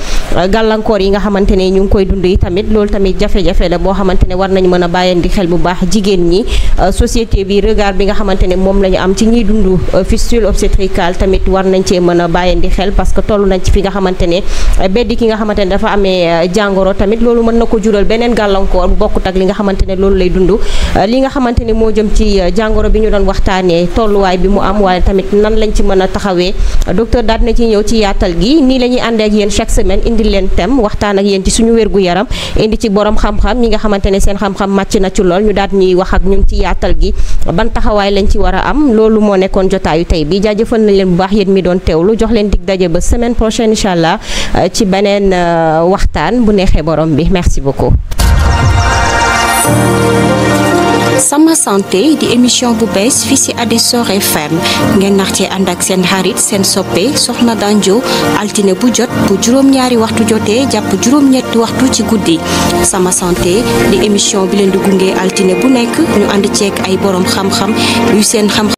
gàllankoor yi nga xamante ne ñu ngi koy dund yi tamit loolu tamit jafe-jafe la boo xamante ne war nañ mën a bàyyandi xel bu baax jigéen ñi société bi regard bi nga xamante ne moom la ñu am ci ñiy dund fistule obstétricale tamit war nañ cee mën a bàyyandi xel parce que toll nañ ci fi nga xamante ne beddi ki nga xamante ne dafa amee jàngoro tamit loolu mën na ko jural beneen gàllankoor bu bokkut ak li nga xamante ne loolu lay dund li nga xamante ne moo jëm ci jàngoro bi ñu doon waxtaanee tolluwaay bi mu am waaye tamit nan lañ ci mën a taxawee docteur daal na ci ñëw ci yaatal gi nii la ñuy àndee ak yéen chaque semaine indi leen thème waxtaan ak yéen ci suñu wérgu yaram indi ci borom xam-xam ñi nga xamante ne seen xam-xam màcc na ci lool ñu daal ñuy wax ak ñun ci yaatal gi ban taxawaay lañ ci war a am loolu moo nekkoon jotaayu tey bi jaajëfal nañ leen bu baax yéen mi doon teewlu jox leen dig daje ba semaine prochaine incha allah ci beneen waxtaan bu neexee borom bi merci beaucoup. Sama santé di émission bu bees fii ci Adessor FM ngeen nax ci ànd ak seen xarit seen soppe Soxna Danjo altine bu jot bu juróom-ñaari waxtu jotee jàpp juróom-ñetti waxtu ci guddi. Sama santé di émission bi leen di gunge altine bu nekk ñu ànd ceeg ay borom xam-xam yu seen xam